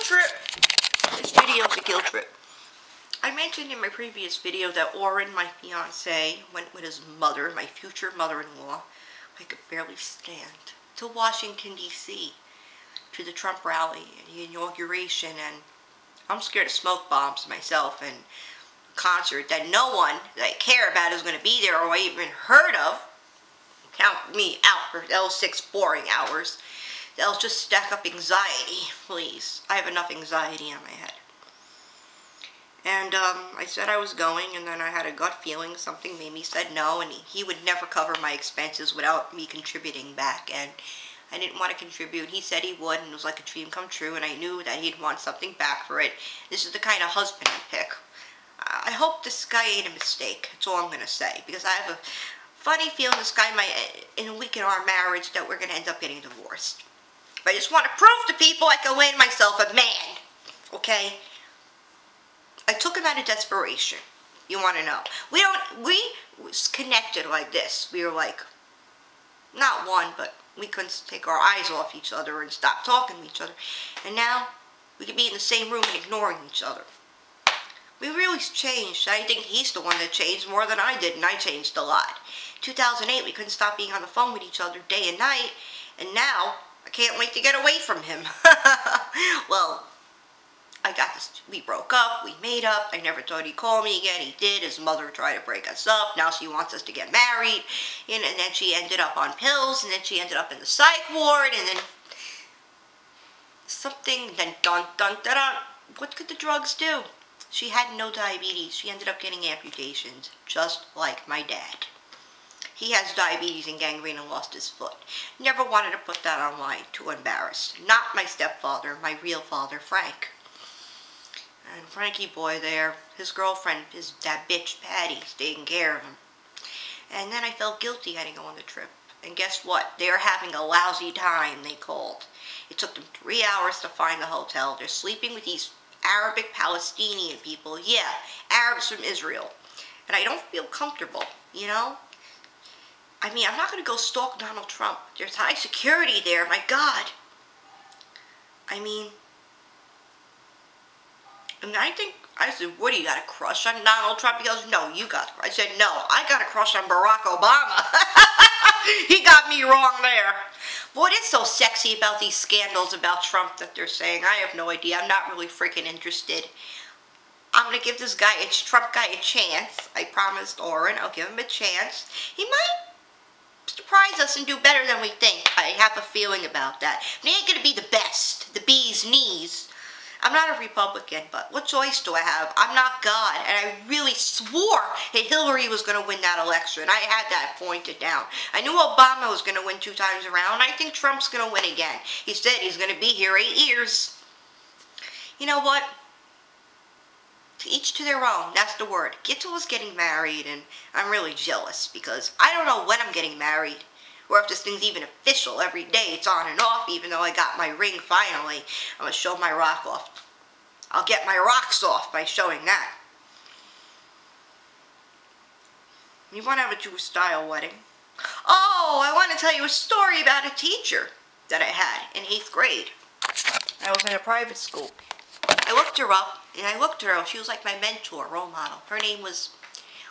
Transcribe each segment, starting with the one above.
trip. This video is a guilt trip. I mentioned in my previous video that Oren, my fiance, went with his mother, my future mother-in-law, I could barely stand, to Washington, D.C., to the Trump rally and the inauguration, and I'm scared of smoke bombs myself, and a concert that no one that I care about is going to be there or I even heard of. Count me out for those 6 boring hours. They'll just stack up anxiety, please. I have enough anxiety in my head. And I said I was going, and then I had a gut feeling. Something made me said no, and he would never cover my expenses without me contributing back. And I didn't want to contribute. He said he would, and it was like a dream come true, and I knew that he'd want something back for it. This is the kind of husband I pick. I hope this guy ain't a mistake. That's all I'm going to say, because I have a funny feeling this guy might, in a week in our marriage, that we're going to end up getting divorced. But I just want to prove to people I can land myself a man, okay? I took him out of desperation. You want to know? We was connected like this. We were like, not one, but we couldn't take our eyes off each other and stop talking to each other. And now, we could be in the same room and ignoring each other. We really changed. I think he's the one that changed more than I did, and I changed a lot. 2008, we couldn't stop being on the phone with each other day and night, and now, I can't wait to get away from him. Well, I got this. We broke up, we made up, I never thought he'd call me again, he did. His mother tried to break us up, now she wants us to get married, and then she ended up on pills, and then she ended up in the psych ward, and then something, then dun dun dun dun. What could the drugs do? She had no diabetes, she ended up getting amputations, just like my dad. He has diabetes and gangrene and lost his foot. Never wanted to put that online, too embarrassed. Not my stepfather, my real father, Frank. And Frankie boy there, his girlfriend, that bitch Patty, taking care of him. And then I felt guilty I didn't go on the trip. And guess what? They're having a lousy time, they called. It took them 3 hours to find the hotel. They're sleeping with these Arabic Palestinian people. Yeah, Arabs from Israel. And I don't feel comfortable, you know? I mean, I'm not going to go stalk Donald Trump. There's high security there, my God. I mean, and I said, what do you got a crush on Donald Trump? He goes, no, you got a crush. I said, no, I got a crush on Barack Obama. He got me wrong there. What is so sexy about these scandals about Trump that they're saying? I have no idea. I'm not really freaking interested. I'm going to give this guy, Trump guy, a chance. I promised Oren I'll give him a chance. He might surprise us and do better than we think. I have a feeling about that. But he ain't going to be the best, the bee's knees. I'm not a Republican, but what choice do I have? I'm not God, and I really swore that Hillary was going to win that election. I had that pointed down. I knew Obama was going to win 2 times around. I think Trump's going to win again. He said he's going to be here 8 years. You know what? To each to their own. That's the word. Gittel is getting married, and I'm really jealous because I don't know when I'm getting married. Or if this thing's even official. Every day it's on and off, even though I got my ring finally. I'm going to show my rock off. I'll get my rocks off by showing that. You want to have a Jewish-style wedding? Oh, I want to tell you a story about a teacher that I had in 8th grade. I was in a private school. I looked her up, and I looked her up. She was like my mentor, role model. Her name was,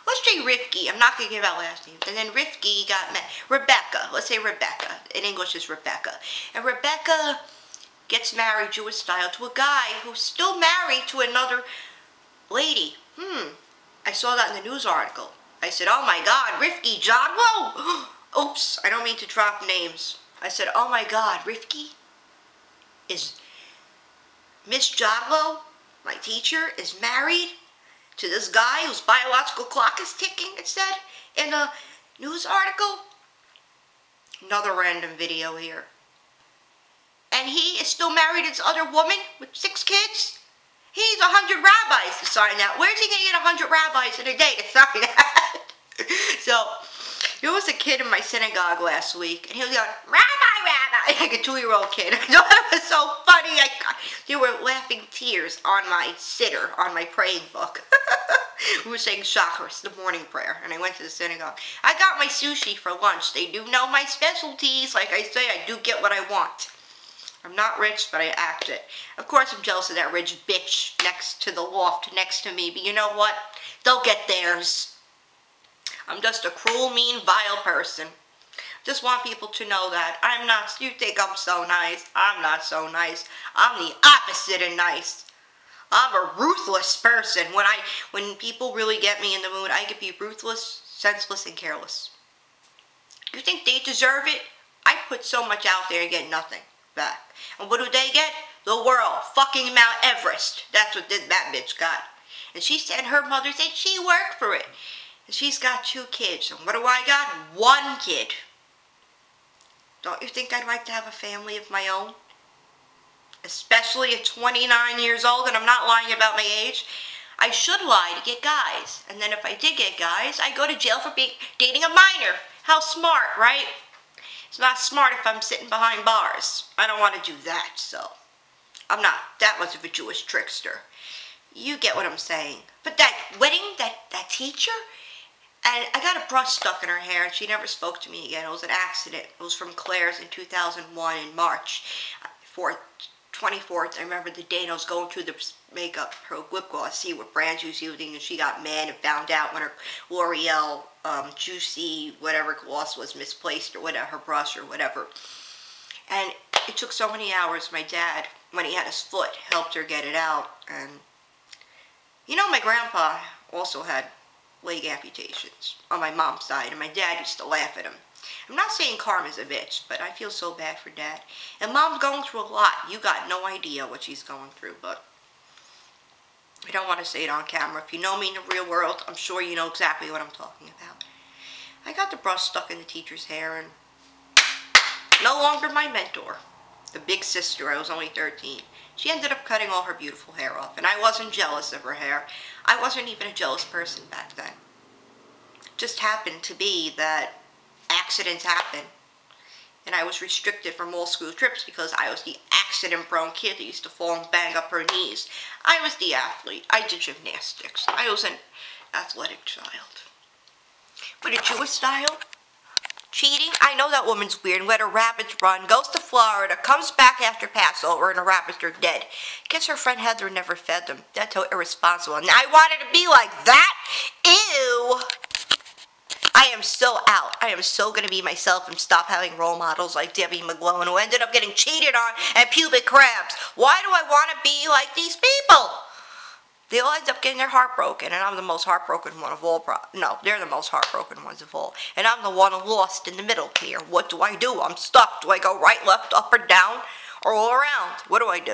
let's say Rivki. I'm not going to give out last names. And then Rivki got met. Rebecca. Let's say Rebecca. In English is Rebecca. And Rebecca gets married Jewish style to a guy who's still married to another lady. I saw that in the news article. I said, oh my God, Rivki Jodlo? Oops, I don't mean to drop names. I said, oh my God, Rivki is Miss Jodlo, my teacher, is married to this guy whose biological clock is ticking, it said in a news article. Another random video here. And he is still married to this other woman with 6 kids? He needs 100 rabbis to sign that. Where's he going to get 100 rabbis in a day to sign that? So, there was a kid in my synagogue last week, and he was going, Rabbi, Rabbi, like a 2-year-old kid. I thought it was so funny. There were laughing tears on my sitter, on my praying book. We were saying Shacharis, the morning prayer, and I went to the synagogue. I got my sushi for lunch. They do know my specialties. Like I say, I do get what I want. I'm not rich, but I act it. Of course, I'm jealous of that rich bitch next to the loft next to me, but you know what? They'll get theirs. I'm just a cruel, mean, vile person. Just want people to know that I'm not, you think I'm so nice. I'm not so nice. I'm the opposite of nice. I'm a ruthless person. When people really get me in the mood, I could be ruthless, senseless, and careless. You think they deserve it? I put so much out there and get nothing back. And what do they get? The world. Fucking Mount Everest. That's what that bitch got. And she said her mother said she worked for it. And she's got 2 kids. And what do I got? 1 kid. Don't you think I'd like to have a family of my own? Especially at 29 years old, and I'm not lying about my age. I should lie to get guys. And then if I did get guys, I'd go to jail for dating a minor. How smart, right? It's not smart if I'm sitting behind bars. I don't want to do that, so. I'm not that much of a Jewish trickster. You get what I'm saying. But that wedding, that teacher, and I got a brush stuck in her hair, and she never spoke to me again. It was an accident. It was from Claire's in 2001 in March 24th. I remember the day, and I was going through the makeup, her lip gloss, see what brand she was using, and she got mad and found out when her L'Oreal Juicy whatever gloss was misplaced or whatever, her brush or whatever. And it took so many hours. My dad, when he had his foot, helped her get it out. And you know, my grandpa also had leg amputations on my mom's side, and my dad used to laugh at him. I'm not saying karma's a bitch, but I feel so bad for Dad. And Mom's going through a lot. You got no idea what she's going through, but I don't want to say it on camera. If you know me in the real world, I'm sure you know exactly what I'm talking about. I got the brush stuck in the teacher's hair, and no longer my mentor. The big sister, I was only 13. She ended up cutting all her beautiful hair off, and I wasn't jealous of her hair. I wasn't even a jealous person back then. It just happened to be that accidents happen, and I was restricted from all school trips because I was the accident-prone kid that used to fall and bang up her knees. I was the athlete. I did gymnastics. I was an athletic child. But a Jewish style? Cheating? I know that woman's weird and let her rabbits run, goes to Florida, comes back after Passover, and her rabbits are dead. Guess her friend Heather never fed them. That's so irresponsible. And I wanted to be like that? Ew! I am so out. I am so going to be myself and stop having role models like Debbie McGlowan, who ended up getting cheated on and pubic crabs. Why do I want to be like these people? They all end up getting their heart broken, and I'm the most heartbroken one of all. No, they're the most heartbroken ones of all. And I'm the one lost in the middle here. What do? I'm stuck. Do I go right, left, up, or down, or all around? What do I do?